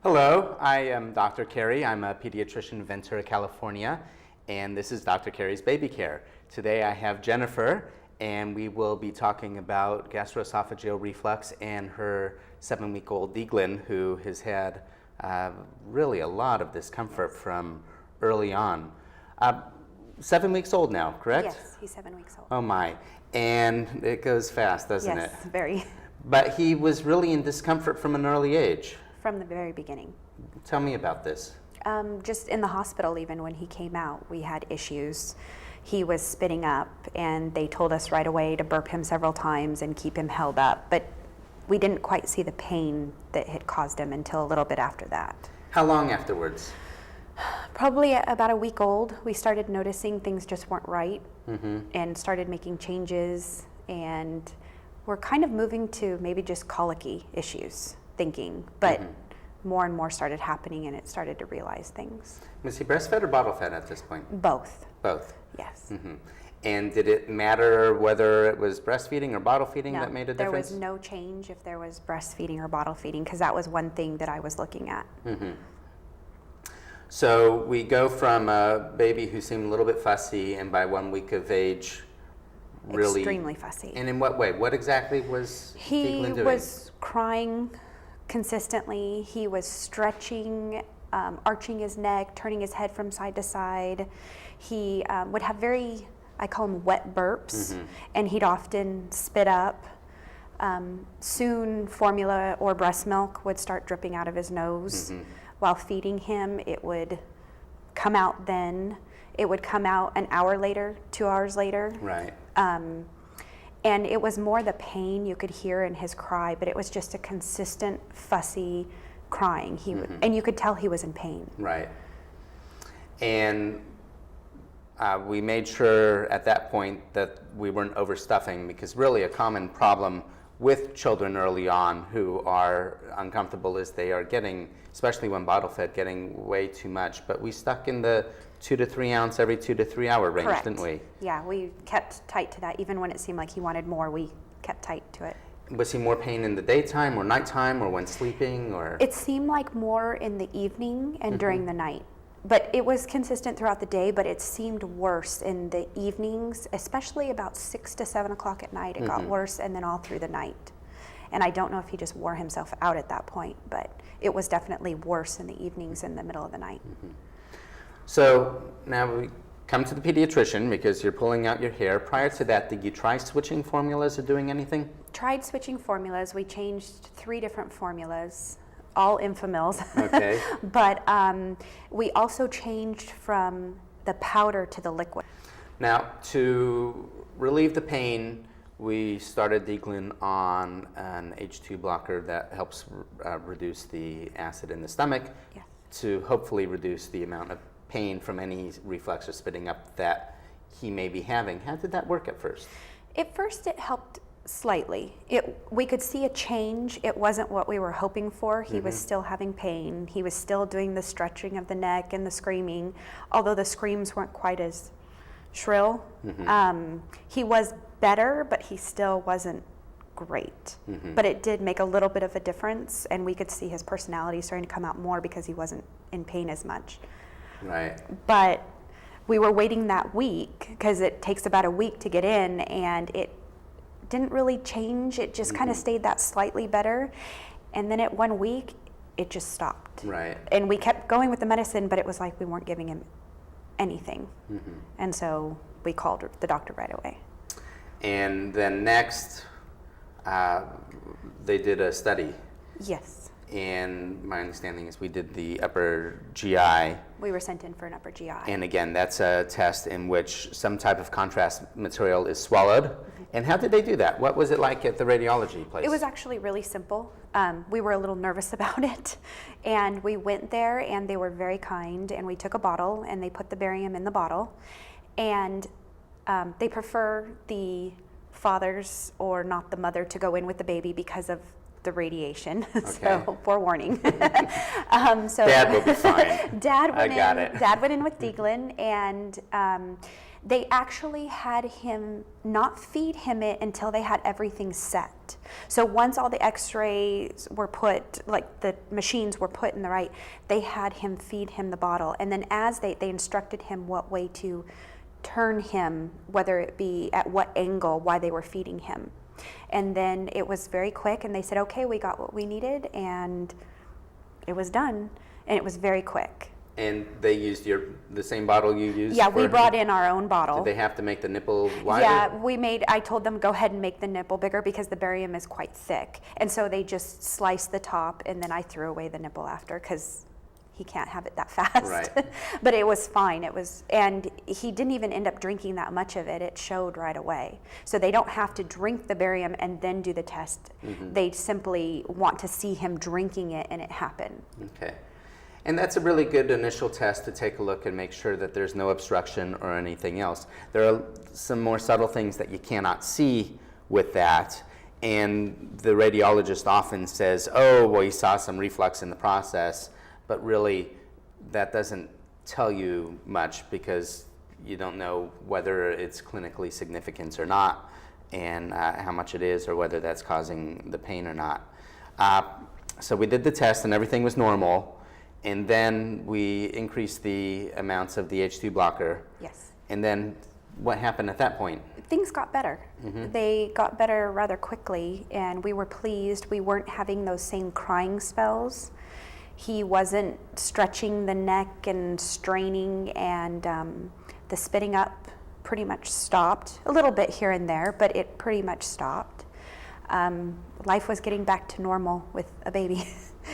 Hello, I am Dr. Carey. I'm a pediatrician in Ventura, California, and this is Dr. Carey's Baby Care. Today I have Jennifer, and we will be talking about gastroesophageal reflux and her 7-week-old Deaglin, who has had really a lot of discomfort from early on. 7 weeks old now, correct? Yes, he's 7 weeks old. Oh my, and it goes fast, doesn't it? Yes, very. But he was really in discomfort from an early age. From the very beginning. Tell me about this. Just in the hospital, even when he came out, we had issues. He was spitting up, and they told us right away to burp him several times and keep him held up. But we didn't quite see the pain that had caused him until a little bit after that. How long afterwards? Probably about a week old. We started noticing things just weren't right, and started making changes, and we're kind of moving to maybe just colicky issues. Thinking, but more and more started happening, and it started to realize things. Was he breastfed or bottle fed at this point? Both. Both? Yes. And did it matter whether it was breastfeeding or bottle feeding that made a difference? There was no change if there was breastfeeding or bottle feeding, because that was one thing that I was looking at. So we go from a baby who seemed a little bit fussy, and by 1 week of age, really extremely fussy. And in what way? What exactly was Deaglin doing? He was crying consistently. He was stretching, arching his neck, turning his head from side to side. He would have very, I call them wet burps, and he'd often spit up. Soon formula or breast milk would start dripping out of his nose. While feeding him, it would come out then. It would come out an hour later, 2 hours later. Right. And it was more the pain you could hear in his cry, but it was just a consistent, fussy crying. He would, and you could tell he was in pain. Right. And we made sure at that point that we weren't overstuffing, because really a common problem with children early on who are uncomfortable is they are getting, especially when bottle fed, getting way too much. But we stuck in the 2 to 3 ounce every 2 to 3 hour range, Correct. didn't we? Yeah, we kept tight to that. Even when it seemed like he wanted more, we kept tight to it. Was he more pain in the daytime or nighttime or when sleeping, or? It seemed like more in the evening and during the night. But it was consistent throughout the day, but it seemed worse in the evenings, especially about 6 to 7 o'clock at night. It got worse, and then all through the night. And I don't know if he just wore himself out at that point, but it was definitely worse in the evenings in the middle of the night. So now we come to the pediatrician because you're pulling out your hair. Prior to that, did you try switching formulas or doing anything? Tried switching formulas. We changed 3 different formulas, all Infamils. Okay. But we also changed from the powder to the liquid. Now, to relieve the pain, we started Deaglin on an H2 blocker that helps reduce the acid in the stomach to hopefully reduce the amount of pain from any reflux or spitting up that he may be having. How did that work at first? At first it helped slightly. We could see a change. It wasn't what we were hoping for. He was still having pain. He was still doing the stretching of the neck and the screaming, although the screams weren't quite as shrill. He was better, but he still wasn't great. But it did make a little bit of a difference, and we could see his personality starting to come out more because he wasn't in pain as much. Right. But we were waiting that week because it takes about a week to get in, and it didn't really change. It just kind of stayed that slightly better. And then at 1 week, it just stopped. Right. And we kept going with the medicine, but it was like we weren't giving him anything. And so we called the doctor right away. And then next, they did a study. Yes. And my understanding is we did the upper GI. We were sent in for an upper GI. And again, that's a test in which some type of contrast material is swallowed. And how did they do that? What was it like at the radiology place? It was actually really simple. We were a little nervous about it. And we went there, and they were very kind. And we took a bottle, and they put the barium in the bottle. And they prefer the fathers or not the mother to go in with the baby because of the radiation. Okay. So forewarning. So Dad will be fine. Dad went in with Mm-hmm. Dieglin, and they actually had him not feed him it until they had everything set. So once all the x-rays were put, like the machines were put in the right, they had him feed him the bottle. And then as they instructed him what way to turn him, whether it be at what angle, why they were feeding him. And then it was very quick, and they said, okay, we got what we needed, and it was done. And it was very quick. And they used the same bottle you used? Yeah, we brought in our own bottle. Did they have to make the nipple wider? Yeah, I told them go ahead and make the nipple bigger because the barium is quite thick. And so they just sliced the top, and then I threw away the nipple after because he can't have it that fast. Right. But it was fine. And he didn't even end up drinking that much of it. It showed right away. So they don't have to drink the barium and then do the test. Mm-hmm. They simply want to see him drinking it, and it happened. Okay. And that's a really good initial test to take a look and make sure that there's no obstruction or anything else. There are some more subtle things that you cannot see with that. And the radiologist often says, oh, well, you saw some reflux in the process. But really, that doesn't tell you much because you don't know whether it's clinically significant or not, and how much it is, or whether that's causing the pain or not. So we did the test, and everything was normal. And then we increased the amounts of the H2 blocker. Yes. And then what happened at that point? Things got better. Mm-hmm. They got better rather quickly, and we were pleased. We weren't having those same crying spells. He wasn't stretching the neck and straining, and the spitting up pretty much stopped. A little bit here and there, but it pretty much stopped. Life was getting back to normal with a baby.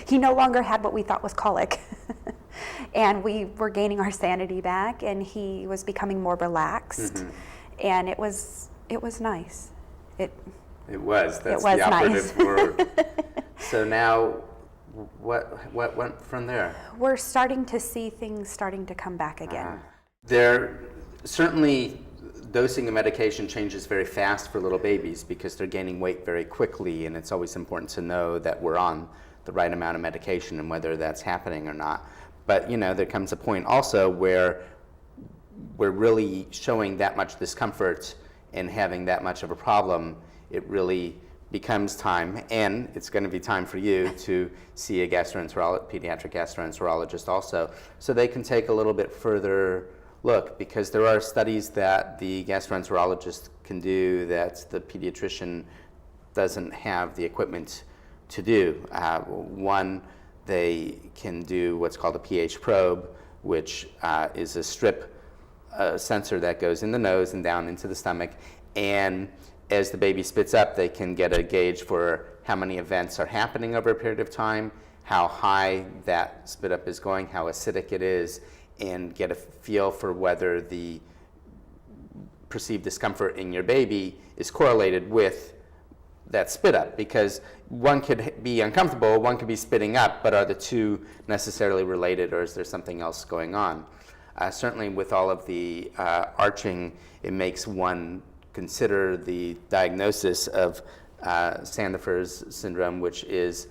He no longer had what we thought was colic. And we were gaining our sanity back, and he was becoming more relaxed. Mm-hmm. And it was nice. It was. That's the operative word. So now, what went from there? We're starting to see things starting to come back again. There certainly, dosing of medication changes very fast for little babies because they're gaining weight very quickly, and it's always important to know that we're on the right amount of medication and whether that's happening or not. But there comes a point also where we're really showing that much discomfort and having that much of a problem. It really becomes time, and it's going to be time for you to see a pediatric gastroenterologist also, so they can take a little bit further look, because there are studies that the gastroenterologist can do that the pediatrician doesn't have the equipment to do. One, they can do what's called a pH probe, which is a strip sensor that goes in the nose and down into the stomach, and as the baby spits up, they can get a gauge for how many events are happening over a period of time, how high that spit up is going, how acidic it is, and get a feel for whether the perceived discomfort in your baby is correlated with that spit up, because one could be uncomfortable, one could be spitting up, but are the two necessarily related, or is there something else going on? Certainly with all of the arching, it makes one consider the diagnosis of Sandifer's syndrome, which is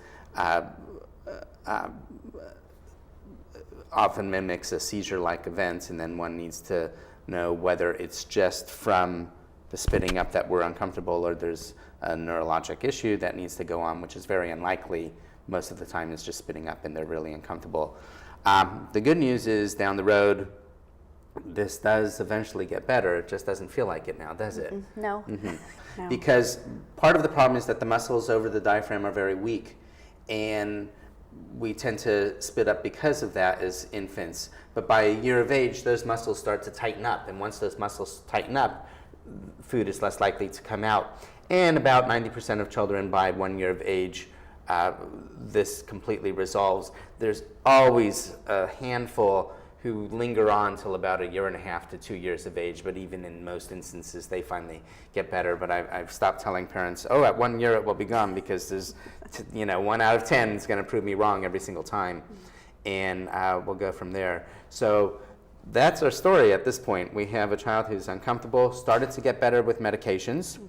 often mimics a seizure-like event, and then one needs to know whether it's just from the spitting up that we're uncomfortable, or there's a neurologic issue that needs to go on, which is very unlikely. Most of the time it's just spitting up and they're really uncomfortable. The good news is down the road, this does eventually get better. It just doesn't feel like it now, does it? No. Mm-hmm. No. Because part of the problem is that the muscles over the diaphragm are very weak, and we tend to spit up because of that as infants. But by a year of age, those muscles start to tighten up, and once those muscles tighten up, food is less likely to come out. And about 90% of children by 1 year of age this completely resolves. There's always a handful who linger on till about 1.5 to 2 years of age, but even in most instances, they finally get better. But I've stopped telling parents, oh, at 1 year it will be gone, because there's, 1 out of 10 is going to prove me wrong every single time, and we'll go from there. So that's our story at this point. We have a child who's uncomfortable, started to get better with medications,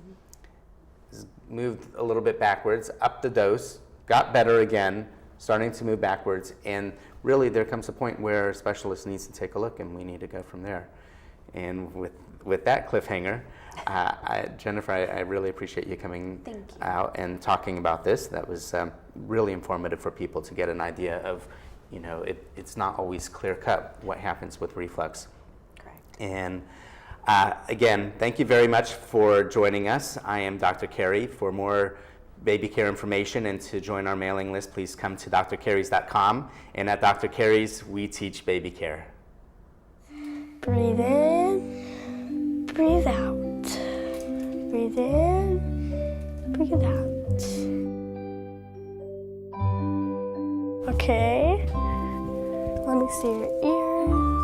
moved a little bit backwards, upped the dose, got better again, starting to move backwards, and really there comes a point where a specialist needs to take a look, and we need to go from there. And with that cliffhanger, Jennifer, I really appreciate you coming out and talking about this. That was really informative for people to get an idea of, it's not always clear-cut what happens with reflux. Correct. And again, thank you very much for joining us. I am Dr. Carey. For more baby care information and to join our mailing list, please come to drcareys.com. And at Dr. Carey's, we teach baby care. Breathe in, breathe out. Breathe in, breathe out. Okay. Let me see your ears.